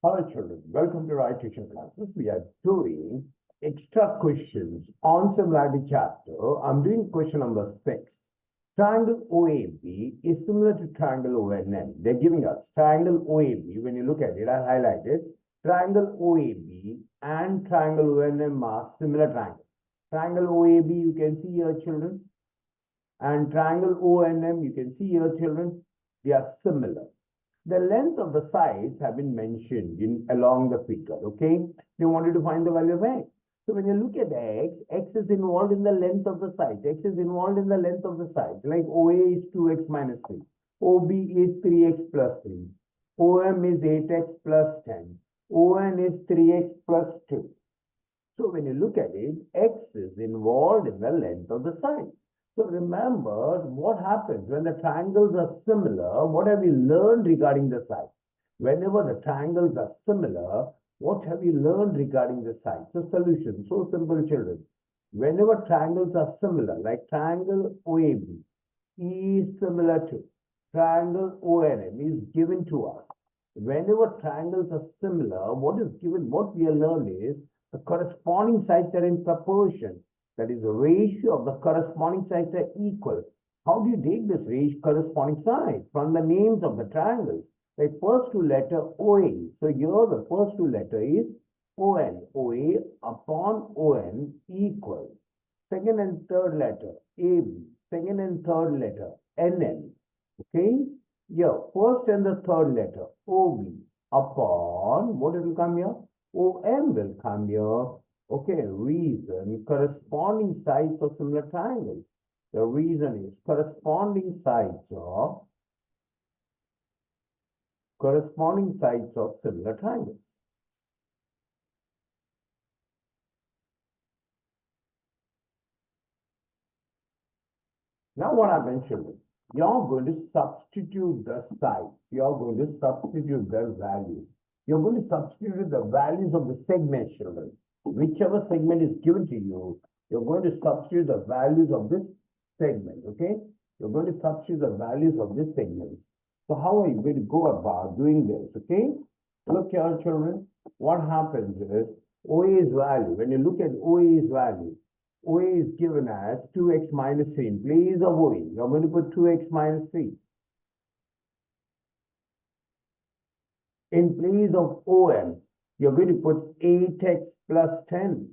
Hello children, welcome to our tuition classes. We are doing extra questions on similarity chapter. I'm doing question number 6. Triangle OAB is similar to triangle ONM. They're giving us triangle OAB. When you look at it, I highlighted triangle OAB and triangle ONM are similar triangles. Triangle OAB you can see here children, and triangle ONM you can see here children. They are similar. The length of the sides have been mentioned in along the figure, okay? They wanted to find the value of x. So when you look at x is involved in the length of the side. X is involved in the length of the side. Like OA is 2x minus 3. OB is 3x plus 3. OM is 8x plus 10. ON is 3x plus 2. So when you look at it, x is involved in the length of the side. So remember what happens when the triangles are similar. What have you learned regarding the side? Whenever the triangles are similar, what have you learned regarding the side? So solution, so simple children. Whenever triangles are similar, like triangle OAB is similar to triangle ONM is given to us. Whenever triangles are similar, what is given, what we have learned is the corresponding sides are in proportion. That is, the ratio of the corresponding sides are equal. How do you take this ratio corresponding side? From the names of the triangles. The first two letter OA. So here the first two letter is ON. OA upon ON equal. Second and third letter AB. Second and third letter NN. Okay. Here, first and the third letter OB upon, what it will come here? OM will come here. Okay, reason, corresponding sides of similar triangles. The reason is corresponding sides of similar triangles. Now what I mentioned, you're going to substitute the sides. You're going to substitute their values. You're going to substitute the values of the segment, children. Whichever segment is given to you, you're going to substitute the values of this segment, okay? You're going to substitute the values of this segment. So how are you going to go about doing this, okay? Look here, children. What happens is OA's value, when you look at OA's value, OA is given as 2x minus 3. In place of OA, you're going to put 2x minus 3. In place of OM, you're going to put 8x plus 10.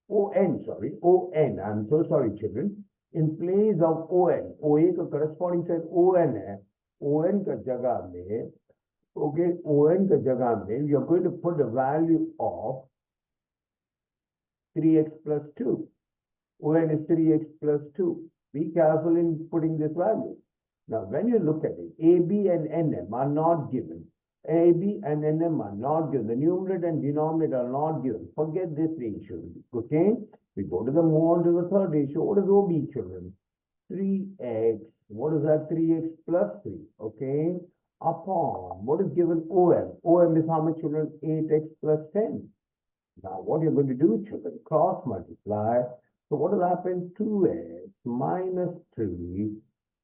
ON, I'm so sorry, children. In place of ON, OA का corresponding side ON है, ON का जगह में, okay, ON का जगह में, you're going to put the value of 3x plus 2. ON is 3x plus 2. Be careful in putting this value. Now, when you look at it, AB and NM are not given. AB and NM are not given. The numerator and denominator are not given. Forget this ratio. Okay? We go to the move on to the third ratio. What is OB, children? 3x. What is that? 3x plus 3. Okay? Upon. What is given OM? OM is how much, children? 8x plus 10. Now, what you're going to do, children? Cross multiply. So, what will happen? 2x minus 3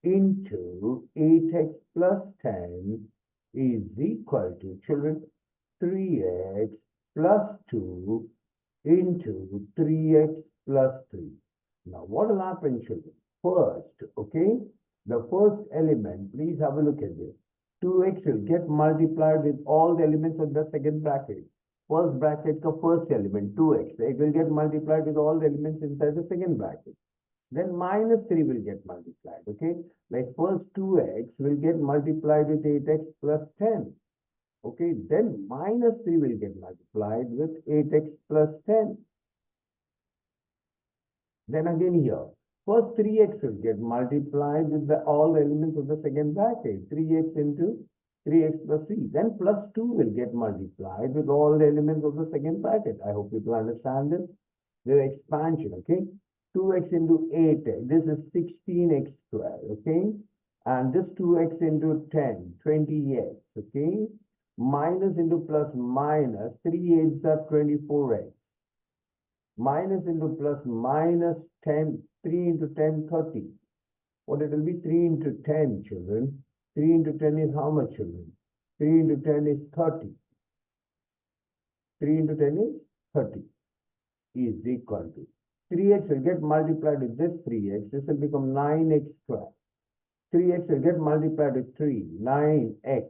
into 8x plus 10 is equal to, children, 3x plus 2 into 3x plus 3. Now, what will happen, children? First, okay, the first element, please have a look at this. 2x will get multiplied with all the elements of the second bracket. First bracket ka first element, 2x. It will get multiplied with all the elements inside the second bracket. Then minus 3 will get multiplied, okay? Like first 2x will get multiplied with 8x plus 10. Okay, then minus 3 will get multiplied with 8x plus 10. Then again here, first 3x will get multiplied with all the elements of the second bracket. 3x into 3x plus 3. Then plus 2 will get multiplied with all the elements of the second bracket. I hope people understand this. The expansion, okay? 2x into 8x, this is 16x squared, okay? And this 2x into 10, 20x, okay? Minus into plus minus, 3 8s are 24x. Minus into plus minus 10, 3 into 10, 30. What it will be? 3 into 10, children. 3 into 10 is how much, children? 3 into 10 is 30. 3 into 10 is 30 is equal to 3x will get multiplied with this 3x. This will become 9x squared. 3x will get multiplied with 3, 9x.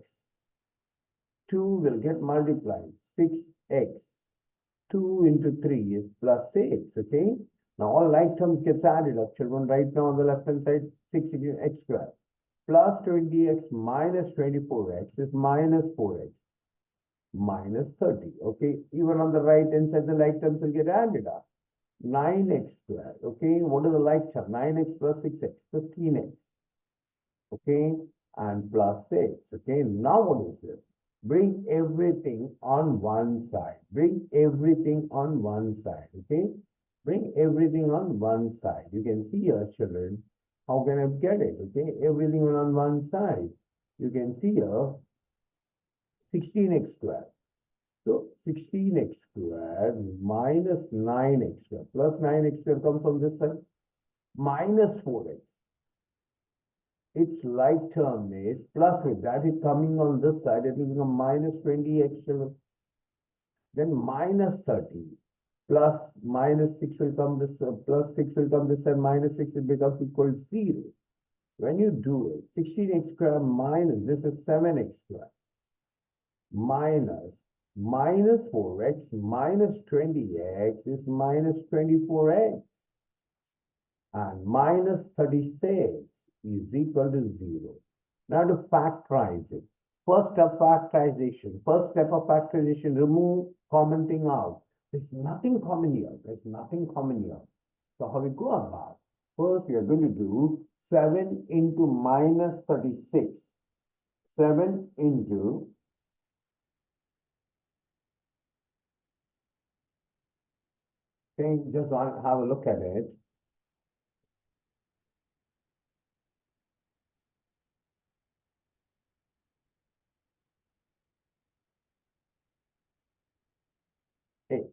2 will get multiplied, 6x. 2 into 3 is plus 6, okay? Now all like terms gets added up, children. Right now on the left hand side, 6x squared. Plus 20x minus 24x is minus 4x. Minus 30, okay? Even on the right hand side, the like terms will get added up. 9x squared, okay? What is the like term? 9x plus 6x, 15x, okay? And plus 6, okay? Now what is this? Bring everything on one side. Bring everything on one side, okay? Bring everything on one side. You can see here, children, how can I get it, okay? Everything on one side. You can see here, 16x squared. So 16x squared minus 9x squared plus 9x squared comes from this side minus 4x. Its like term is plus with that is coming on this side. It will become minus 20x squared. Then minus 30 plus minus 6 will come this plus 6 will come this side minus 6 it becomes equal to 0. When you do it, 16x squared minus this is 7x squared minus 4x minus 20x is minus 24x and minus 36 is equal to 0. Now to factorize it. First step factorization. First step of factorization, remove common thing out. There's nothing common here. There's nothing common here. So how we go about? First we are going to do 7 into minus 36. 7 into okay, just want to have a look at it. Okay,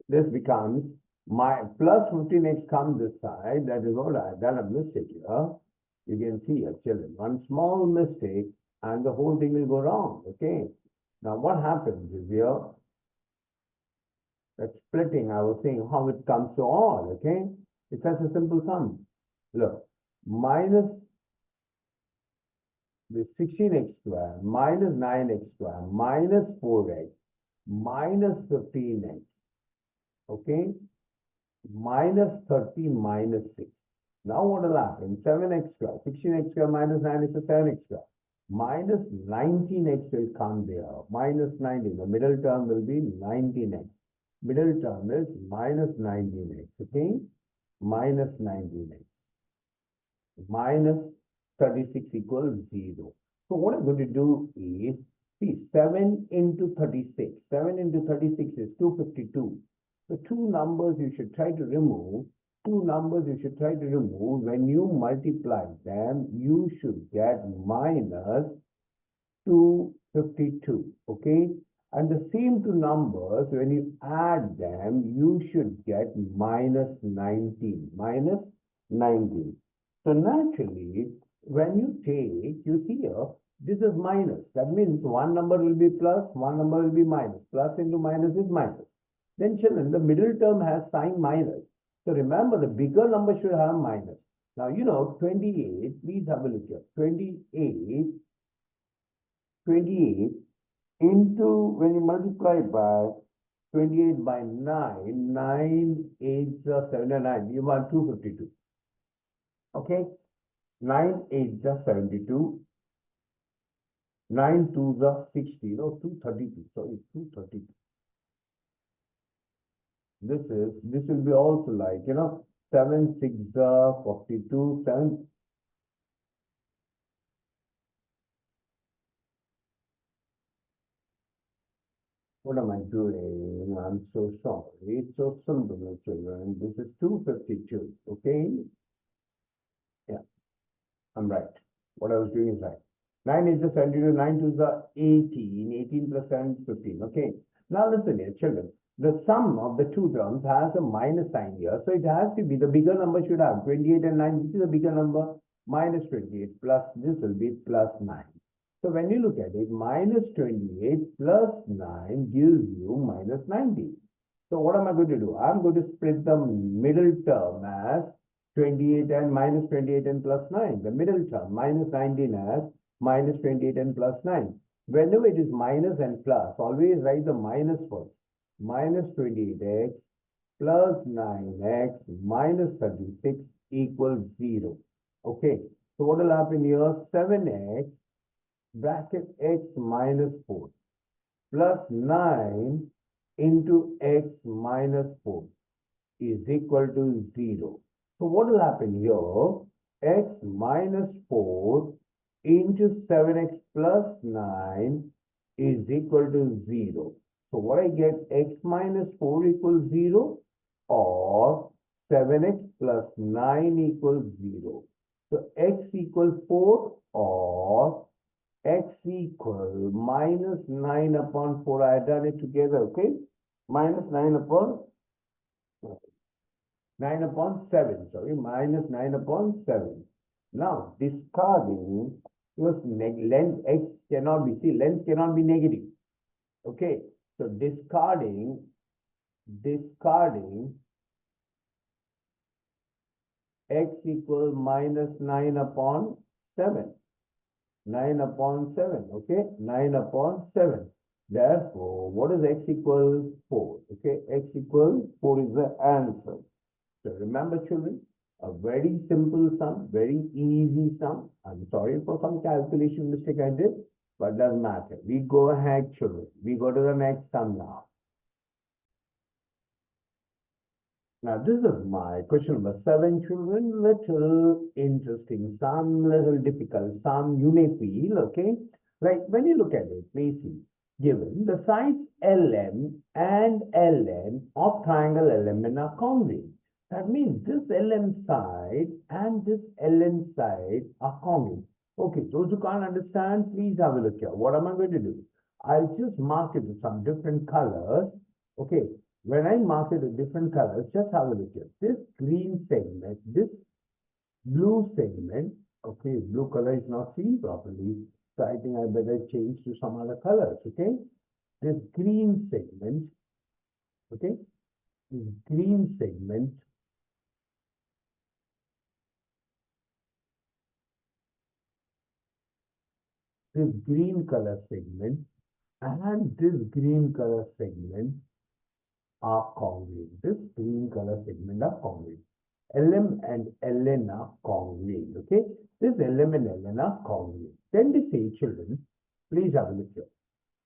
this becomes my plus 15x comes this side. That is what I've done a mistake here. You can see here, children, one small mistake and the whole thing will go wrong. Okay. Now what happens is here, that splitting, I was saying how it comes to all. Okay. It's such a simple sum. Look, minus the 16x squared minus 9x squared minus 4x minus 15x, okay, minus 30 minus 6. Now what will happen? 7x squared, 16x squared minus 9x is 7x squared. Minus 19x will come there. Minus 19. The middle term will be 19x. Middle term is minus 19x, okay? Minus 19x. Minus 36 equals 0. So what I'm going to do is, see, 7 into 36. 7 into 36 is 252. The two numbers you should try to remove. Two numbers you should try to remove. When you multiply them, you should get minus 252. Okay? And the same two numbers, when you add them, you should get minus 19. Minus 19. So naturally, when you take, you see here, this is minus. That means one number will be plus, one number will be minus. Plus into minus is minus. Then children, the middle term has sign minus. So remember, the bigger number should have minus. Now, you know, 28, please have a look here. 28 into, when you multiply by 28 by 9, 9 8s are 79. You want 252. Okay? 9 8s are 72. 9 2s are 60. No, 232. Sorry, 232. This will be also like, you know, 7 6s are 42. 7. What am I doing? I'm so sorry. It's so simple, children. This is 252. Okay? Yeah, I'm right. What I was doing is right. 9 is the 72, 9 2s are 18. 18 plus 7 15. Okay. Now listen here, children. The sum of the two terms has a minus sign here. So it has to be, the bigger number should have 28 and 9. This is a bigger number, minus 28 plus this will be plus 9. So when you look at it, minus 28 plus 9 gives you minus 90. So what am I going to do? I'm going to split the middle term as 28 and minus 28 and plus 9. The middle term minus 19 as minus 28 and plus 9. Whenever it is minus and plus, always write the minus first. Minus 28x plus 9x minus 36 equals 0. Okay. So what will happen here? 7x bracket x minus 4 plus 9 into x minus 4 is equal to 0. So what will happen here? X minus 4 into 7x plus 9 is equal to 0. So what I get? X minus 4 equals 0 or 7x plus 9 equals 0. So x equals 4 or x equal minus 9 upon 4. I have done it together, okay? Minus 9 upon 7, sorry, minus 9 upon 7. Now, discarding, because length x cannot be, see, length cannot be negative. Okay, so discarding x equal minus 9 upon 7. 9 upon 7, okay? 9 upon 7. Therefore, what is x equal? 4, okay? X equal 4 is the answer. So remember, children, a very simple sum, very easy sum. I'm sorry for some calculation mistake I did, but doesn't matter. We go ahead, children. We go to the next sum now. Now, this is my question number 7, children. Little interesting, some little difficult, some you may feel, okay? Right, when you look at it, please see. Given the sides LM and LN of triangle LMN are congruent. That means this LM side and this LN side are congruent. Okay, those who can't understand, please have a look here. What am I going to do? I'll just mark it with some different colors. Okay, when I mark it with different colors, just have a look here. This green segment, this blue segment, okay, blue color is not seen properly. So I think I better change to some other colors, okay? This green segment, okay? This green segment, this green color segment, and this green color segment are congruent. This green color segment are congruent. LM and LN are congruent, okay? This LM and LN are congruent. Then they say, children, please have a look here.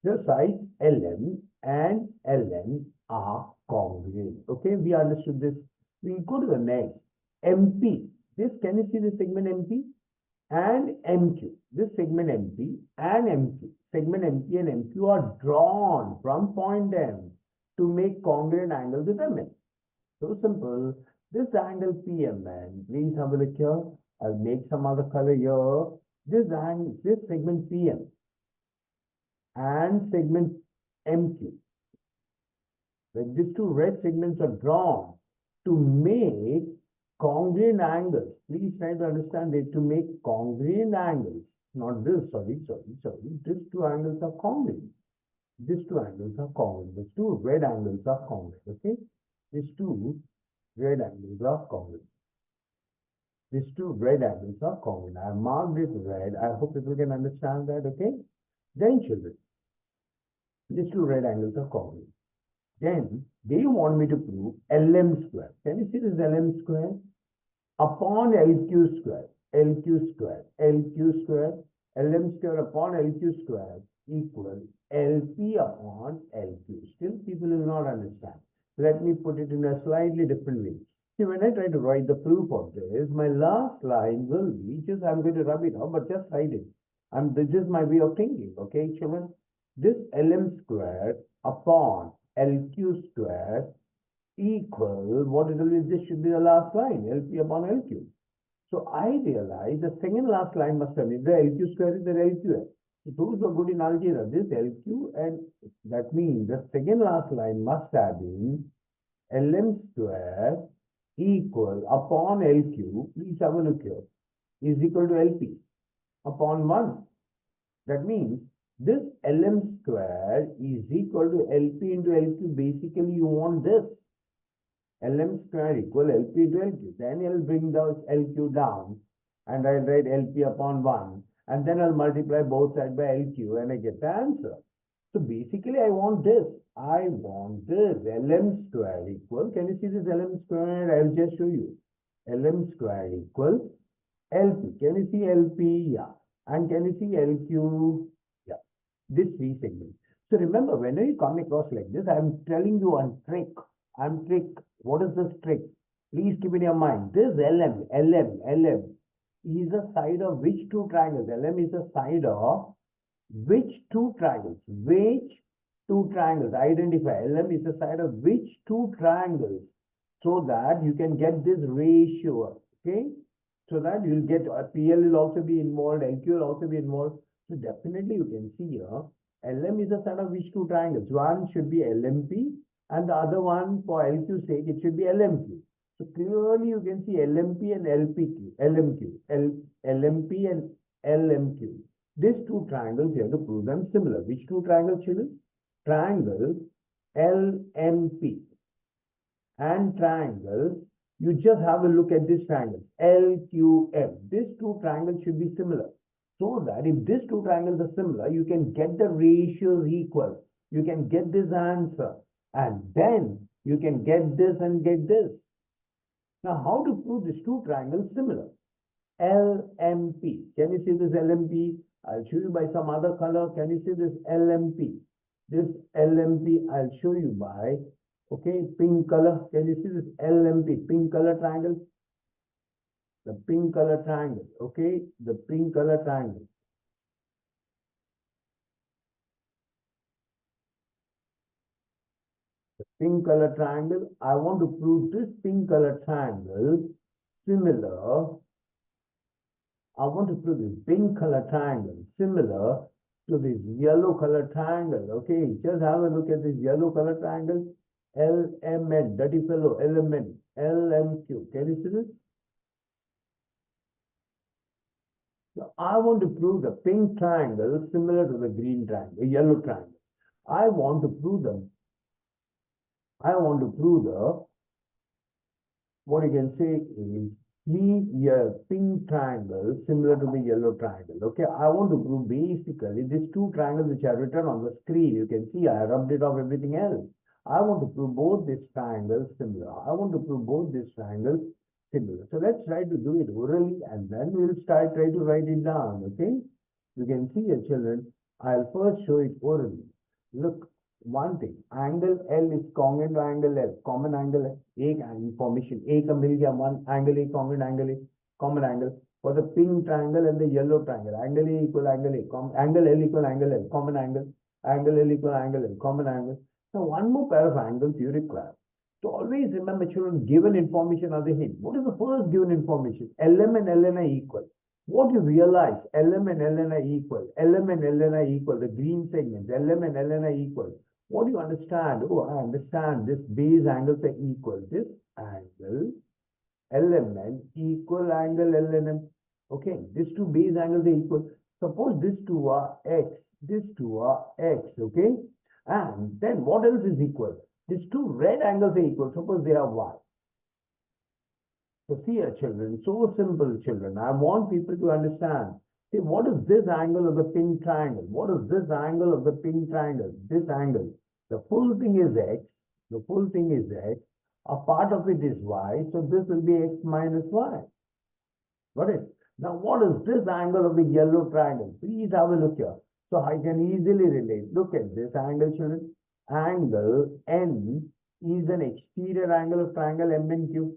The sides LM and LN are congruent, okay? We understood this. We go to the next. MP. This, can you see the segment MP? And MQ. This segment MP and MQ. Segment MP and MQ are drawn from point M to make congruent angles with MN. So simple. This angle PMN, please have a look here. I'll make some other color here. This angle, this segment PM and segment MQ. Like these two red segments are drawn to make congruent angles. Please try to understand it, to make congruent angles. Not this, sorry. These two angles are congruent. These two angles are congruent. These two red angles are congruent, okay? These two red angles are congruent. These two red angles are congruent. I have marked it red. I hope people can understand that, okay? Then, children, these two red angles are congruent. Then, they want me to prove LM square. Can you see this LM square? Upon LQ square, LQ square, LQ square, LM square upon LQ square equal LP upon LQ. Still, people will not understand. Let me put it in a slightly different way. See, when I try to write the proof of this, my last line will be, just I'm going to rub it out, but just write it. This is my way of thinking, okay, children? This LM square upon LQ square equal, what it will be, this should be the last line, LP upon LQ. So I realize the second last line must have been the LQ square is the LQS. So those who are good in algebra, this LQ, and that means the second last line must have been LM square equal upon LQ, please have a look here, is equal to LP upon 1. That means this LM square is equal to LP into LQ. Basically, you want this. LM square equal LP into LQ. Then I'll bring the LQ down and I'll write LP upon 1. And then I'll multiply both sides by LQ and I get the answer. So basically, I want this. I want this LM square equal. Can you see this LM square? I'll just show you. LM square equal LP. Can you see LP? Yeah. And can you see LQ? Yeah. This three segments. So remember, whenever you come across like this, I'm telling you one trick. What is this trick? Please keep in your mind. This LM is the side of which two triangles? LM is the side of which two triangles? Which two triangles? Identify. LM is the side of which two triangles? So that you can get this ratio. Okay? So that you'll get PL will also be involved, LQ will also be involved. So definitely you can see here, LM is the side of which two triangles? One should be LMP and the other one for LQ sake, it should be LMQ. So clearly you can see LMP and LMP and LMQ. These two triangles, you have to prove them similar. Which two triangles, children? Triangle LMP and triangle, you just have a look at these triangles, LQM. These two triangles should be similar. So that if these two triangles are similar, you can get the ratios equal. You can get this answer. And then you can get this and get this. Now, how to prove these two triangles similar? LMP. Can you see this LMP? I'll show you by some other color. Can you see this LMP? This LMP, I'll show you by, okay, pink color. Can you see this LMP, pink color triangle? The pink color triangle, okay? The pink color triangle. The pink color triangle, I want to prove this pink color triangle similar. I want to prove this pink color triangle similar to this yellow color triangle, okay? Just have a look at this yellow color triangle. LMN, dirty fellow, LMN, LMQ. Can you see this? So I want to prove the pink triangle similar to the green triangle, yellow triangle. I want to prove the, what you can say is pink triangle similar to the yellow triangle. Okay, I want to prove basically these two triangles which are written on the screen. You can see I rubbed it off everything else. I want to prove both these triangles similar. I want to prove both these triangles similar. So let's try to do it orally and then we'll try to write it down. Okay, you can see here, children. I'll first show it orally. Look, one thing, angle L is congruent to angle L, common angle एक information A का मिल गया, one angle A congruent angle A, common angle for the pink triangle and the yellow triangle, angle A equal angle A, angle L equal angle L, common angle, angle L equal angle L, common angle. Now one more pair of angles you require. So always remember, children, given information are the hint. What is the first given information? LM and LN are equal. What you realize, LM and LN are equal. LM and LN are equal. The green segments, LM and LN are equal. What do you understand? Oh, I understand. This base angles are equal. This angle, LMN, equal angle LNM. Okay, these two base angles are equal. Suppose these two are X. These two are X. Okay, and then what else is equal? These two red angles are equal. Suppose they are Y. So see here, children, so simple, children. I want people to understand. See, what is this angle of the pink triangle? What is this angle of the pink triangle? This angle. The full thing is X. The full thing is X. A part of it is Y. So this will be X minus Y. Got it? Now, what is this angle of the yellow triangle? Please have a look here. So I can easily relate. Look at this angle, children. Angle N is an exterior angle of triangle MNQ.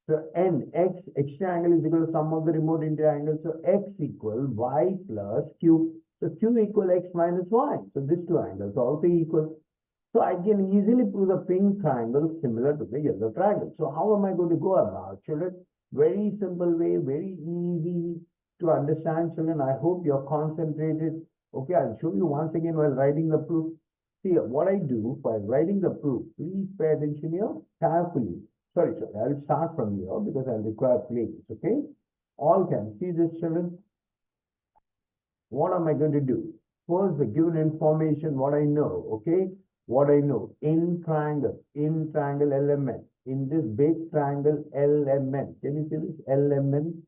So N, X, extra angle is equal to sum of the remote interior angles. So X equal Y plus Q. So Q equal X minus Y. So these two angles are also equal. So I can easily prove the pink triangle similar to the yellow triangle. So how am I going to go about, children? Very simple way, very easy to understand, children. I hope you're concentrated. Okay, I'll show you once again while writing the proof. See, what I do while writing the proof, please pay attention here carefully. Sorry, I'll start from here because I'll require plates, okay? All can see this, children. What am I going to do? First, the given information, what I know, okay? What I know, in triangle element, in this big triangle LMN. Can you see this LMN?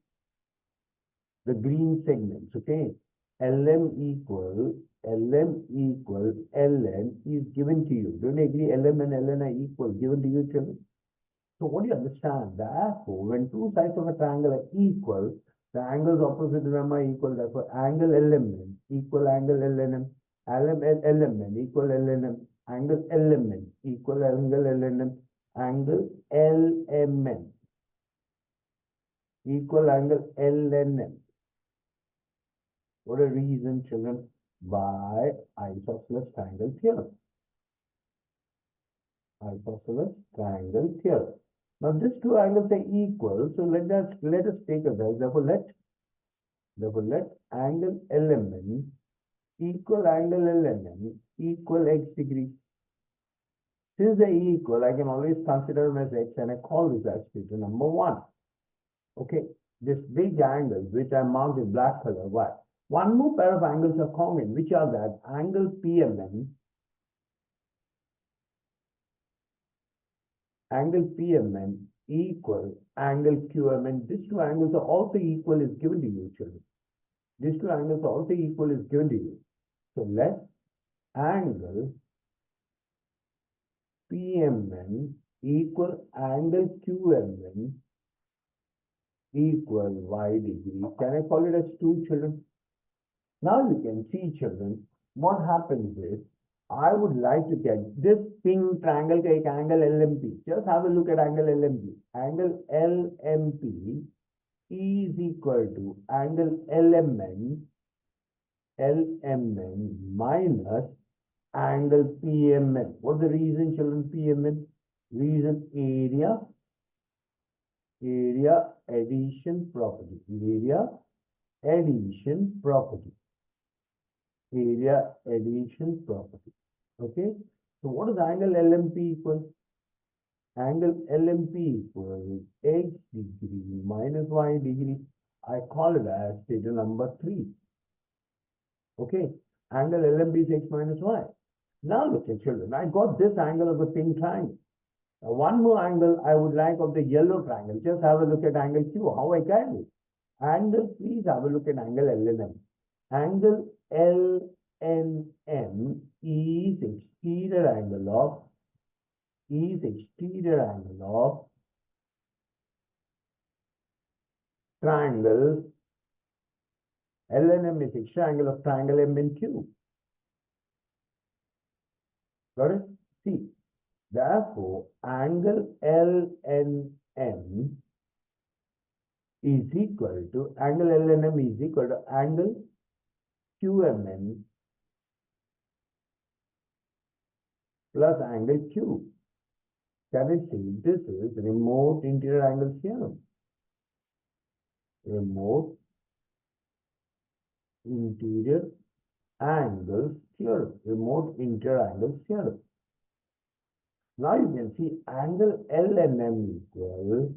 The green segments, okay? LM equal Ln is given to you. Don't you agree? LM and Ln are equal, given to you, children. So what do you understand? Therefore, when two sides of a triangle are equal, the angles opposite to them are equal. Therefore, angle LMN equal angle LNM. LMN equal LNM. Angle LMN equal angle LNM. Angle LMN equal angle LNM. What a reason, children, by isosceles triangle theorem. Isosceles triangle theorem. Now, these two angles are equal, so let us take a guess. Therefore, let angle LMN equal angle LNM equal x degrees. Since they are equal, I can always consider them as x, and I call this as theta number 1. Okay, this big angle, which I marked in black color, why? One more pair of angles are common, which are that angle PMN equal angle QMN. These two angles are also equal is given to you, children. These two angles are also equal is given to you. So let angle PMN equal angle QMN equal y degree. Can I call it as 2, children? Now you can see, children, what happens is, I would like to get this pink triangle ka ek angle LMP. Just have a look at angle LMP. Angle LMP is equal to angle LMN minus angle PMN. What's the reason, children? PMN? Reason area addition property. Area addition property. Okay. So what is angle LMP equal? Angle LMP equals x degree minus y degree. I call it as theta number 3. Okay. Angle LMP is x minus y. Now look at, children, I got this angle of the pink triangle. Now one more angle I would like of the yellow triangle. Just have a look at angle Q, how I get it. Angle, please have a look at angle LNM. Angle LNM is exterior angle of triangle. LNM is exterior angle of triangle MNQ. Got it? See, therefore, angle LNM is equal to angle angle QMN plus angle Q. Can I say this is remote interior angle theorem? Remote interior angles theorem. Remote interior angles theorem. Now you can see angle LNM equal.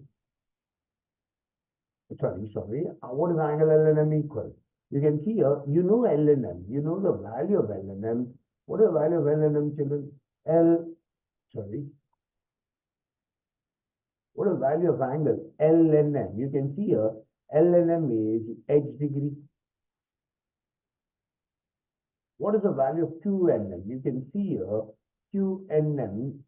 Sorry. What is angle LNM equal? You can see here, you know LNM. You know the value of LNM. What is the value of LNM, children? What is the value of angle LNM? You can see here, LNM is x degree. What is the value of QNM? You can see here, QNM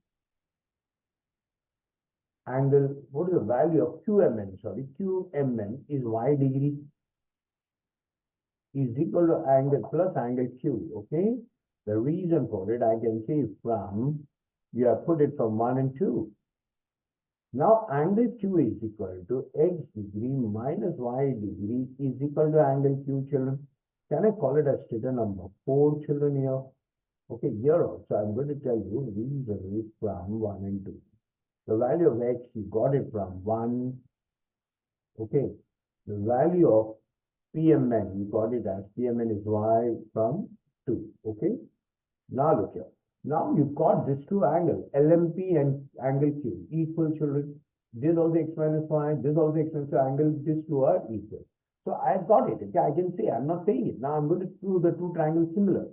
angle. What is the value of QMN? QMN is y degree is equal to angle plus angle Q. Okay. The reason for it, I can say from, you have put it from 1 and 2. Now, angle Q is equal to x degree minus y degree is equal to angle Q, children. Can I call it as theta number 4, children, here? Okay, here also, I'm going to tell you reason from 1 and 2. The value of x, you got it from 1. Okay, the value of PMN, you got it as PMN is y from 2. Okay, now look here. Now you got these two angles, LMP and angle Q, equal, children. This also x minus y, this also x minus y, angle, these two are equal. So I've got it. Okay, I can say I'm not saying it. Now I'm going to do the two triangles similar.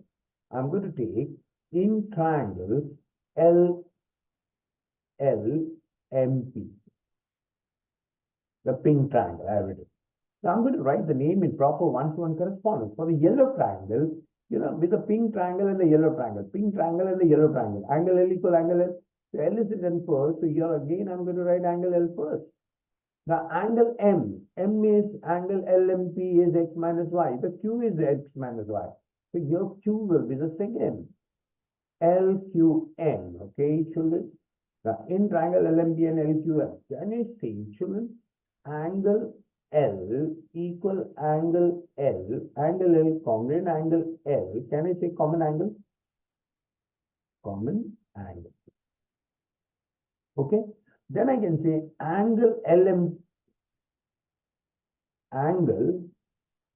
I'm going to take in triangle L L M P, the pink triangle. I have written. Now I'm going to write the name in proper one-to-one correspondence. For the yellow triangle, with the pink triangle and the yellow triangle, pink triangle and the yellow triangle, angle L equal angle L. So L is written first. So here again, I'm going to write angle L first. Now angle M is angle LMP is x minus y. The Q is x minus y. So your Q will be the second. LQM, okay, children? Now in triangle LMP and LQM, can I say, children, angle L equal angle L congruent angle L. Can I say common angle? Common angle. Okay. Then I can say angle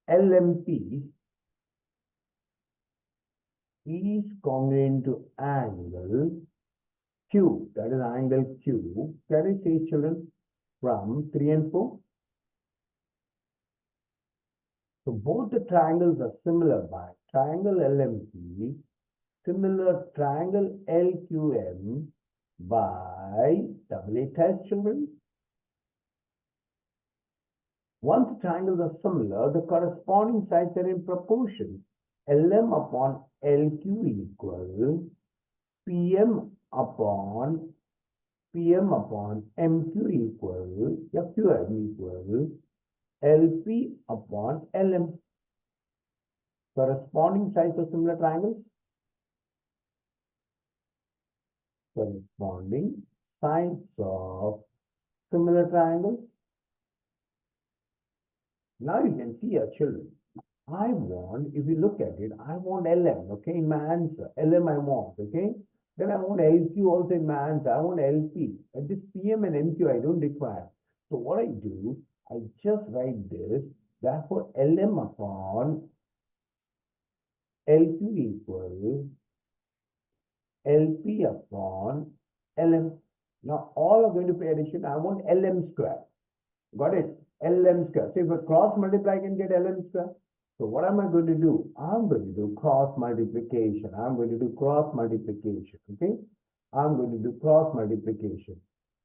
LMP is congruent to angle Q. That is angle Q. Can I say, children, from 3 and 4? So both the triangles are similar by triangle LMP, similar triangle LQM by double A test, children. Once the triangles are similar, the corresponding sides are in proportion. LM upon LQ equal PM upon MQ equal FQM equal LP upon LM. Corresponding sides of similar triangles. Corresponding sides of similar triangles. Now you can see your children. I want, if you look at it, I want LM, okay, in my answer. LM I want, okay. Then I want LQ also in my answer. I want LP. And this PM and MQ I don't require. So what I do, I just write this. Therefore, LM upon LQ equal LP upon LM. Now all are going to pay addition. I want LM square. Got it? LM square. So if I cross multiply, I can get LM square. So what am I going to do? I'm going to do cross multiplication. I'm going to do cross multiplication. Okay? I'm going to do cross multiplication.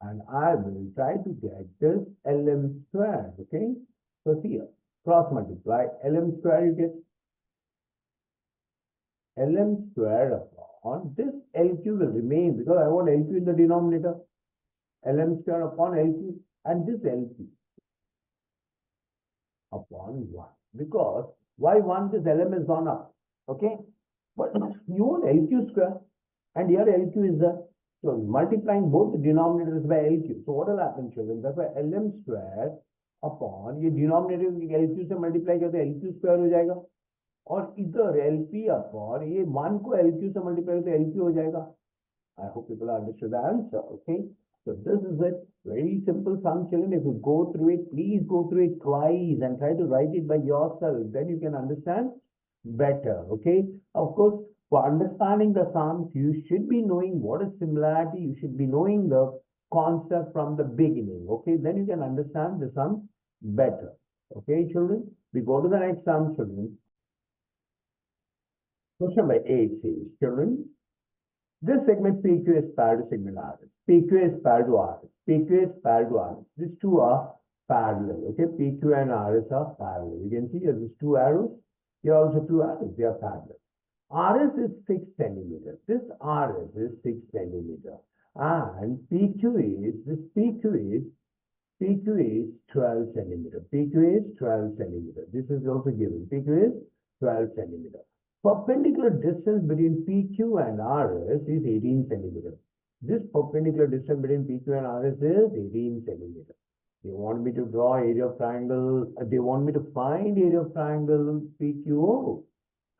And I will try to get this LM square. Okay? So see here. Cross multiply. LM square you get. LM square upon this LQ will remain because I want LQ in the denominator. LM square upon LQ and this LQ upon 1. Because why 1? This LM has gone up. Okay? But you want LQ square and here LQ is there. So multiplying both the denominators by LQ. So what will happen, children? That's why LM square upon ये denominator LQ से multiply करते LQ square हो जाएगा. और इधर LP upon ये 1 को LQ से multiply करते LQ हो जाएगा. I hope people understood the answer. Okay. So this is it. Very simple sum, children. If you go through it, please go through it twice and try to write it by yourself. Then you can understand better. Okay. Of course, for understanding the sums, you should be knowing what is similarity. You should be knowing the concept from the beginning. Okay. Then you can understand the sum better. Okay, children. We go to the next sum, children. Question number 8 says, children, this segment PQ is paired to segment RS. PQ is paired to RS. PQ is paired to RS. These two are parallel. Okay, PQ and RS are parallel. You can see here these two arrows. Here also two arrows. They are parallel. RS is 6 centimeter. This RS is 6 centimeter. And PQ is 12 centimeter. PQ is 12 centimeter. This is also given. PQ is 12 centimeter. Perpendicular distance between PQ and RS is 18 centimeter. This perpendicular distance between PQ and RS is 18 centimeter. They want me to draw area of triangle. They want me to find area of triangle PQO.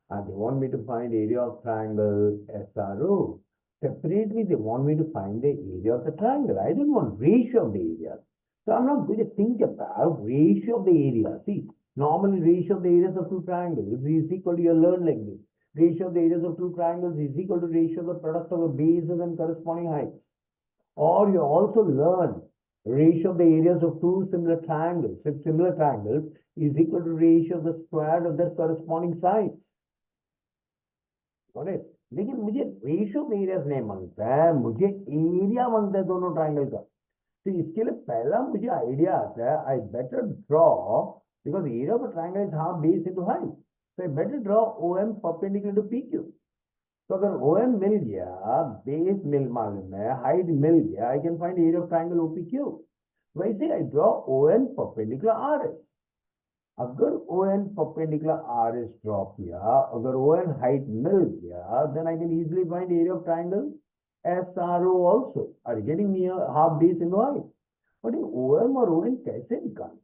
And they want me to find area of triangle SRO. Separately, they want me to find the area of the triangle. I don't want ratio of the areas. So I'm not going to think about ratio of the area. See, normally ratio of the areas of two triangles is equal to, you learn like this. Ratio of the areas of two triangles is equal to ratio of the product of the bases and corresponding heights. Or you also learn Ratio of the areas of two similar triangles. If similar triangles is equal to ratio of the square of their corresponding sides. Got it? लेकिन मुझे ratio of areas नहीं मांगता है, मुझे area मांगता है दोनों triangle का। तो इसके लिए पहला मुझे आइडिया आता है, I better draw, because area of triangle is half base into height, so I better draw OM perpendicular to PQ. तो अगर OM मिल गया, बेस मिल मालूम है, हाइट मिल गया, I can find area of triangle OPQ. वैसे I draw ON perpendicular RS. अगर ON perpendicular RS draw किया, अगर ON height मिल गया, then I can easily find area of triangle SRO also. Are you getting me a half base in height? But in OM or ON कैसे निकालें?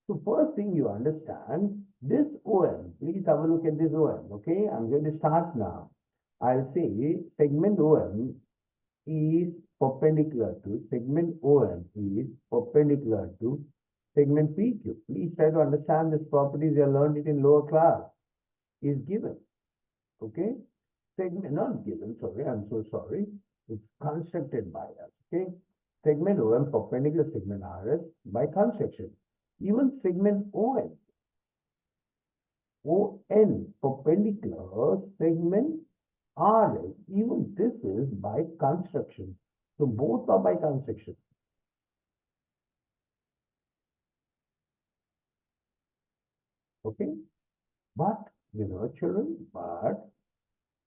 So first thing you understand, this OM, please have a look at this OM, okay? I'm going to start now. I'll say segment OM is perpendicular to, segment OM is perpendicular to segment PQ. Please try to understand this properties. You learned it in lower class. Is given, okay? Segment, not given, sorry, I'm so sorry. It's constructed by us, okay? Segment OM perpendicular segment RS by construction. Even segment ON perpendicular segment RS, even this is by construction. So both are by construction. Okay, but children, but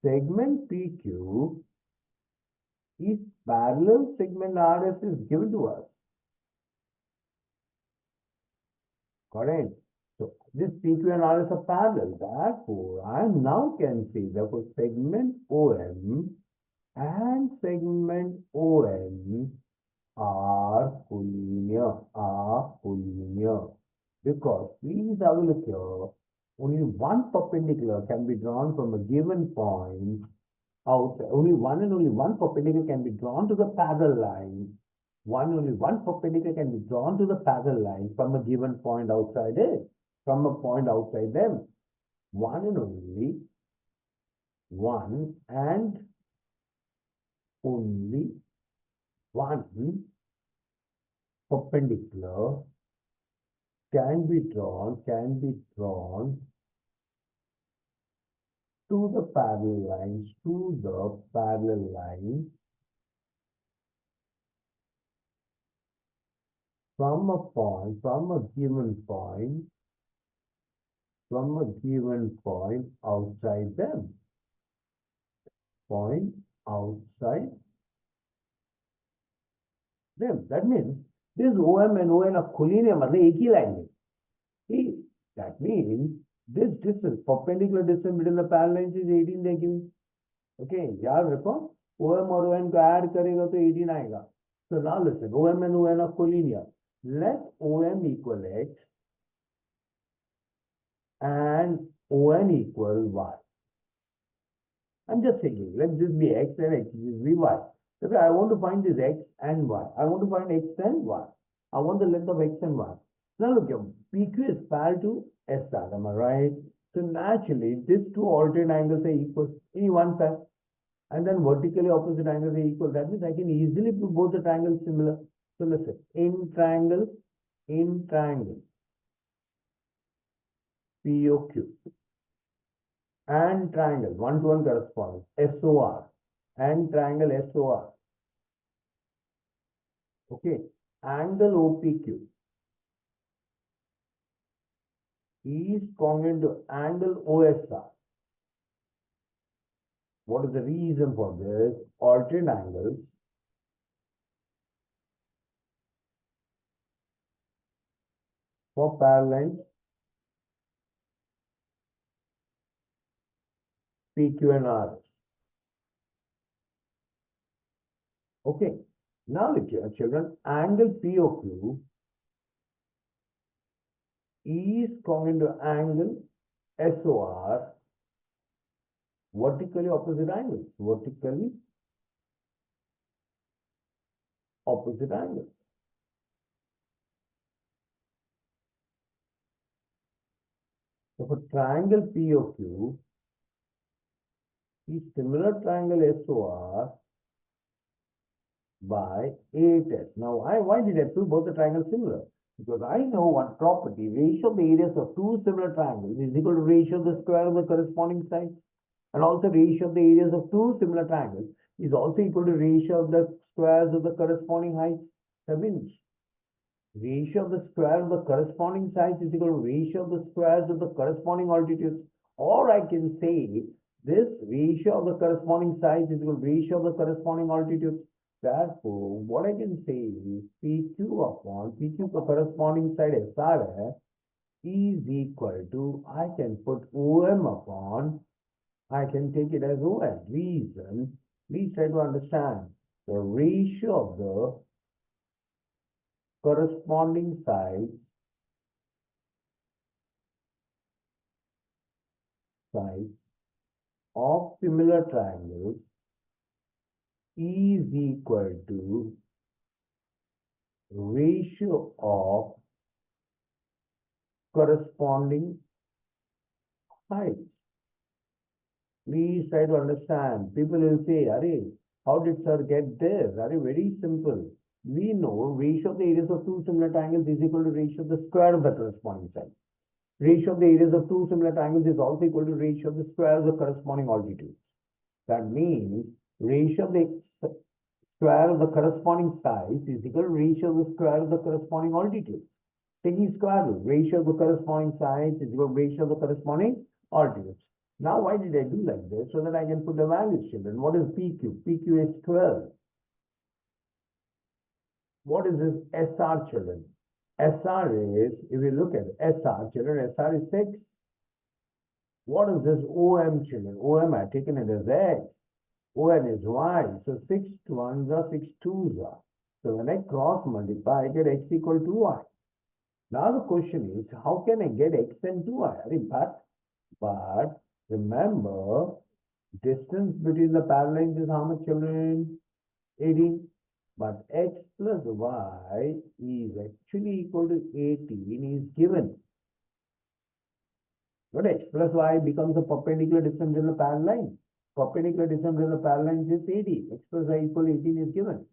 segment PQ is parallel segment RS is given to us. Correct. So this PQ and RS are parallel. Therefore, I now can say therefore segment OM and segment ON are collinear, because please have a look here, only one perpendicular can be drawn from a given point outside. Only one perpendicular can be drawn to the parallel lines. Only one perpendicular can be drawn to the parallel lines from a given point outside it, from a point outside them. One and only one perpendicular can be drawn to the parallel lines, from a given point outside them. That means this OM and ON are collinear, मतलब एक ही line में. See, that means this distance, perpendicular distance between the parallel lines is 18 they give. Okay, याद रखो, OM और ON को add करेगा तो 18 आएगा. So now listen, OM and ON are collinear. Let OM equal X and ON equal Y. I'm just thinking, let this be X and X, this be Y. So I want to find this X and Y. I want to find X and Y. I want the length of X and Y. Now look here, PQ is parallel to SR, am I right? So naturally, these two alternate angles are equal in one pair. And then vertically opposite angles are equal. That means I can easily put both the triangles similar. So listen, in triangle, POQ and triangle, one-to-one corresponds, SOR and triangle SOR. Okay, angle OPQ is congruent to angle OSR. What is the reason for this? Alternate angles for parallel lines PQ and RS. Okay, now look here, children, angle POQ is congruent to angle SOR, vertically opposite angles. So for triangle POQ is similar triangle SOR by 8s. Now, why did I prove both the triangles similar? Because I know one property, ratio of the areas of two similar triangles is equal to ratio of the square of the corresponding sides. And also ratio of the areas of two similar triangles is also equal to ratio of the squares of the corresponding heights. That means ratio of the square of the corresponding sides is equal to ratio of the squares of the corresponding altitudes. Or I can say this ratio of the corresponding sides is equal to ratio of the corresponding altitudes. Therefore, what I can say is PQ upon PQ for corresponding side SRF is equal to, I can put OM upon, I can take it as OM. Reason, please try to understand the ratio of the corresponding sides of similar triangles is equal to ratio of corresponding heights. Please try to understand. People will say, Arey, how did sir get this? Arey, very simple. We know ratio of the areas of two similar triangles is equal to ratio of the square of the corresponding side. Ratio of the areas of two similar triangles is also equal to ratio of the square of the corresponding altitudes. That means ratio of the square of the corresponding sides is equal to ratio of the square of the corresponding altitudes. Taking square root, ratio of the corresponding sides is equal to ratio of the corresponding altitudes. Now, why did I do like this? So that I can put the values, children. What is PQ? PQ is 12. What is this SR, children? SR is, if you look at SR, children, SR is 6. What is this OM, children? OM, I taken it as X. ON is Y. So 6 ones are 6 twos are. So when I cross multiply, I get X equal to Y. Now the question is, how can I get X and 2Y? But remember, distance between the parallels is how much, children? 18. But X plus Y is actually equal to 18 is given. But X plus Y becomes the perpendicular distance in the parallel lines. Perpendicular distance in the parallel lines is 80. X plus Y equal to 18 is given.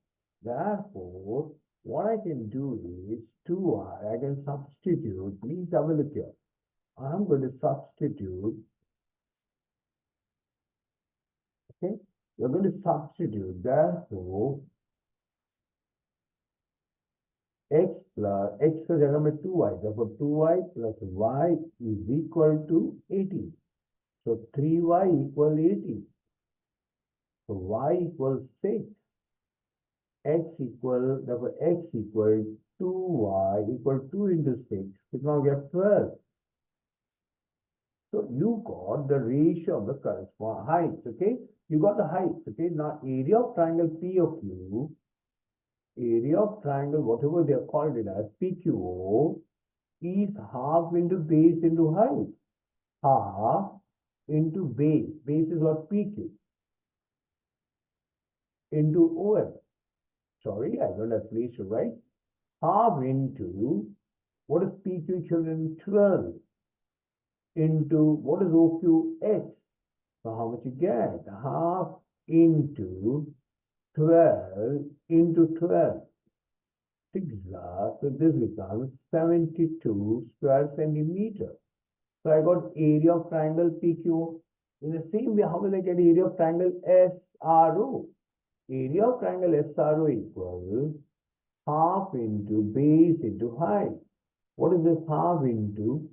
Therefore, what I can do is 2y, I can substitute. Please have a look here. I'm going to substitute. Okay, we're going to substitute. Therefore, x का जगह में 2y. Therefore, 2y plus y is equal to 18. So 3y equal 18. So y equals 6. Therefore x equal 2y equal 2 into 6. It now get 12. So you got the ratio of the corresponding heights, okay? You got the heights, okay? Now area of triangle POQ, area of triangle, whatever they have called it as PQO, is half into base into height. Half into base. Base is what? PQ. Into OM. Sorry, I don't have place to write. Half into, what is PQ, children? 12. Into, what is OQX? So how much you get? Half into 12 into 12. 6 so this becomes 72 square centimeter. So I got area of triangle PQ. In the same way, how will I get area of triangle SRO? Area of triangle SRO equals half into base into height. What is this? Half into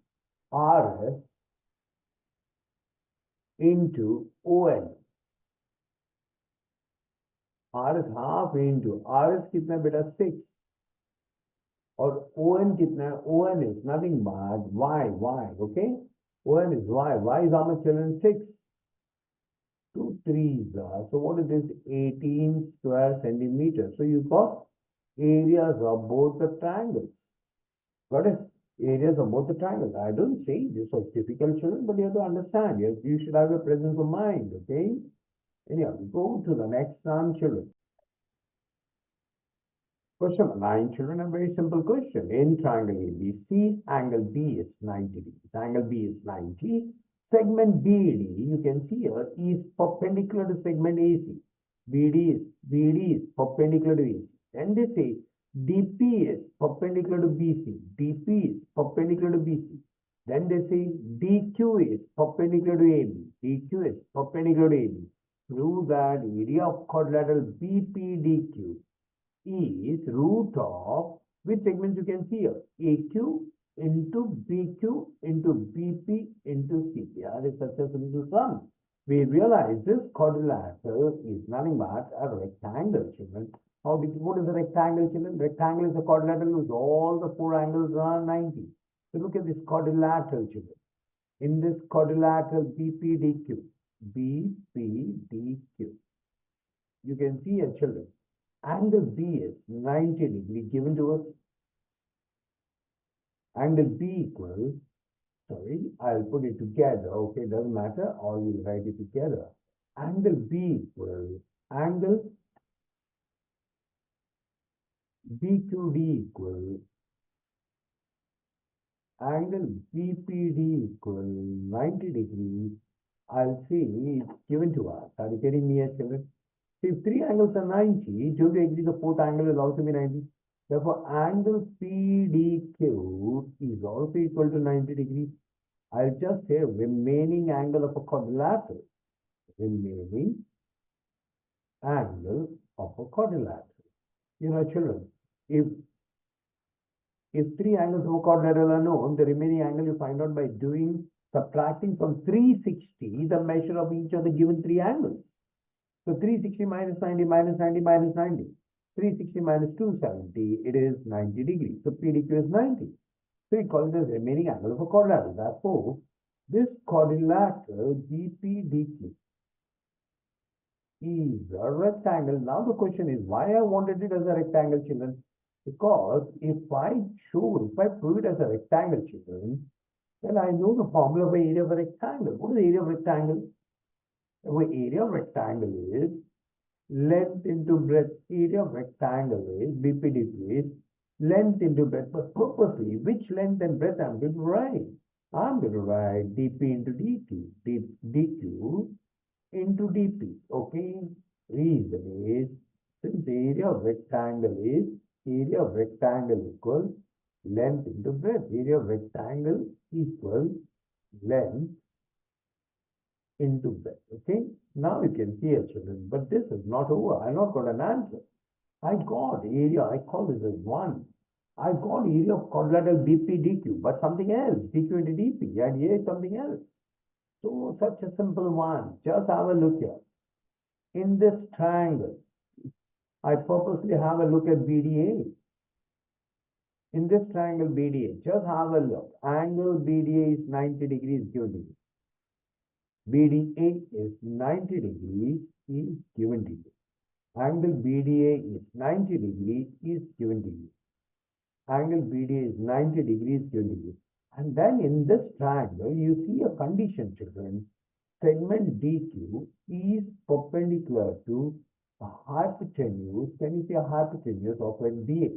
RS into ON. R is half into R is कितना बेटा 6 और ON कितना है? ON is nothing but y, okay? ON is y is how much, children? 6. 2 3s are. So what is this? 18 square centimeters. So you got areas of both the triangles. Got it? Areas of both the triangles. I don't say this was difficult, children, but you have to understand. You should have a presence of mind, okay? Anyhow, go to the next one, children. Question 9, children, a very simple question. In triangle ABC, angle B is 90 degrees. Angle B is 90. Segment BD, you can see here, is perpendicular to segment AC. BD is perpendicular to AC. Then they say DP is perpendicular to BC. DP is perpendicular to BC. Then they say DQ is perpendicular to AB. DQ is perpendicular to AB. Prove that area of quadrilateral BPDQ is root of which segments you can see here? AQ into BQ into BP into CP. That is such a simple sum. We realize this quadrilateral is nothing but a rectangle, children. What is a rectangle, children? Rectangle is a quadrilateral whose all the four angles are 90. So look at this quadrilateral, children. In this quadrilateral BPDQ, BPDQ, you can see here, children, angle B is 90 degree given to us. Angle B equals, sorry, I'll put it together. Okay, doesn't matter, or we'll write it together. Angle B equals angle BQD equals angle BPD equals 90 degrees. I'll see it's given to us. Are you getting me here, children? If three angles are 90, do you agree the fourth angle will also be 90? Therefore, angle PDQ is also equal to 90 degrees. I'll just say remaining angle of a quadrilateral. Remaining angle of a quadrilateral. You know, children, if three angles of a quadrilateral are known, the remaining angle you find out by subtracting from 360 the measure of each of the given three angles. So 360 minus 90 minus 90 minus 90. 360 minus 270, it is 90 degrees. So PDQ is 90. So we call it the remaining angle of a quadrilateral. Therefore, this quadrilateral BPDQ is a rectangle. Now the question is why I wanted it as a rectangle, children? Because if I prove it as a rectangle, children, then I know the formula of the area of a rectangle. What is the area of rectangle? The area of rectangle is length into breadth. Area of rectangle is BPDQ is length into breadth. But purposely, which length and breadth I'm going to write? I'm going to write DP into DQ, DQ into DP. Okay. Reason is since the area of rectangle equals length into breadth. Area of rectangle equals length into breadth. Okay. Now you can see it, children. But this is not over. I not got an answer. I got area. I call this as 1. I got area of quadrilateral BPDQ, but something else. DQ into DP. And here is something else. So such a simple one. Just have a look here. In this triangle, I purposely have a look at BDA. In this triangle BDA, just have a look. Angle BDA is 90 degrees given to you. BDA is 90 degrees is given to you. Angle BDA is 90 degrees is given to you. Angle BDA is 90 degrees given to you. And then in this triangle, you see a condition, children. Segment DQ is perpendicular to a hypotenuse. Can you see a hypotenuse of a DA?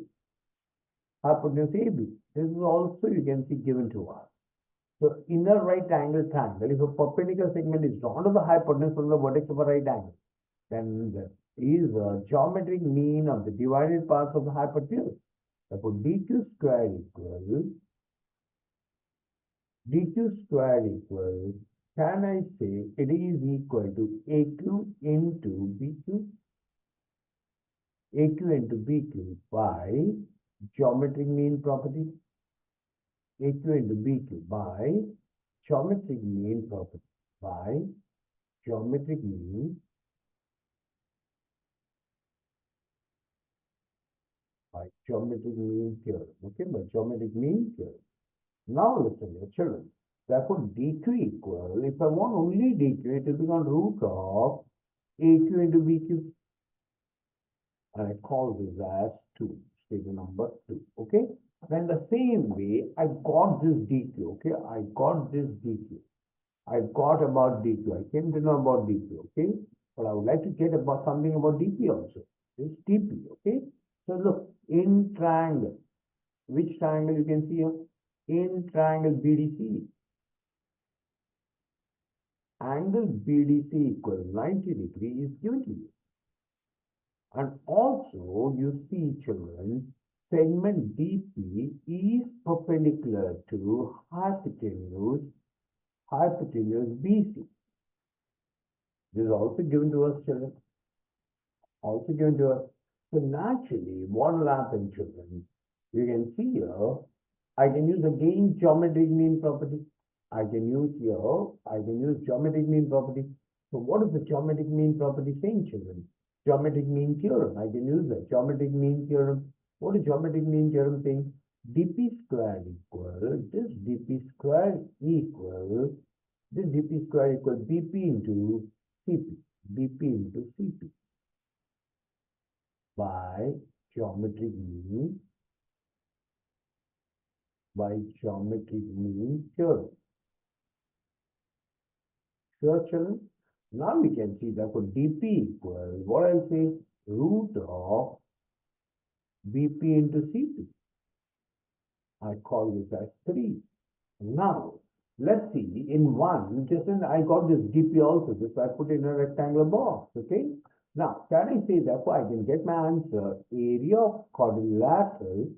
Hypotenuse AB. This is also you can see given to us. So inner right angle triangle, if a perpendicular segment is drawn to the hypotenuse from the vertex of a right angle, then there is a geometric mean of the divided parts of the hypotenuse. Therefore, DQ square equals, can I say it is equal to AQ into BQ? AQ into BQ by geometric mean property. AQ into BQ by geometric mean property. By geometric mean theorem. Okay, by geometric mean theorem. Now listen here, children. Therefore, DQ equal, if I want only DQ, it will become root of AQ into BQ. And I call this as 2, statement number 2. Okay. Then the same way, I got this DQ. Okay. I got this DQ. I got about DQ. I came to know about DQ. Okay. But I would like to get about something about DP also. This DP. Okay. So look, in triangle, which triangle you can see here? In triangle BDC. Angle BDC equals 90 degrees is given to you. And also you see children, segment DP is perpendicular to hypotenuse BC. This is also given to us, children. Also given to us. So naturally, what will happen, children? You can see here, I can use again geometric mean property. I can use geometric mean property. So what is the geometric mean property saying, children? Geometric mean theorem. I can use the geometric mean theorem. What is geometric mean theorem saying? dp squared equal, this dp squared equal, this dp squared equal bp into cp, bp into cp by geometric mean, theorem. Sure, children? Now we can see that for dp equal, what I'll say, root of bp into cp. I call this as 3. Now, let's see, in one, just in, I got this dp also, this I put in a rectangular box, okay? Now, can I say, therefore, I can get my answer, area of quadrilateral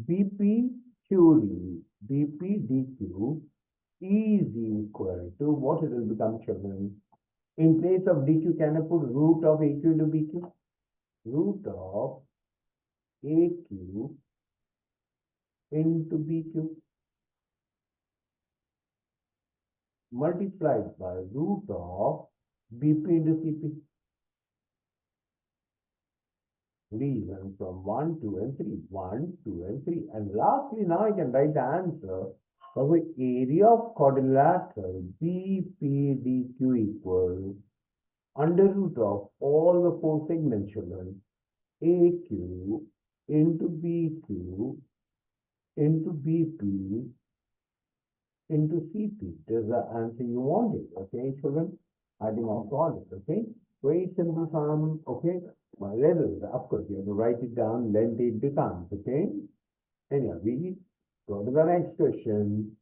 bp qd, bp dq is equal to, what it will become, children? In place of dq, can I put root of aq into bq? Root of aq into bq multiplied by root of bp into cp. Reason from 1, 2, and 3. 1, 2, and 3. And lastly, now I can write the answer of the area of quadrilateral BPDQ equals under root of all the 4 segments, children. AQ into BQ into BP into CP. This is the answer you wanted. Okay, children? I think I've got it. Okay? Very simple sum. Okay? My level, of course, you have to write it down, length it becomes. Okay? Anyway, we go to the next question.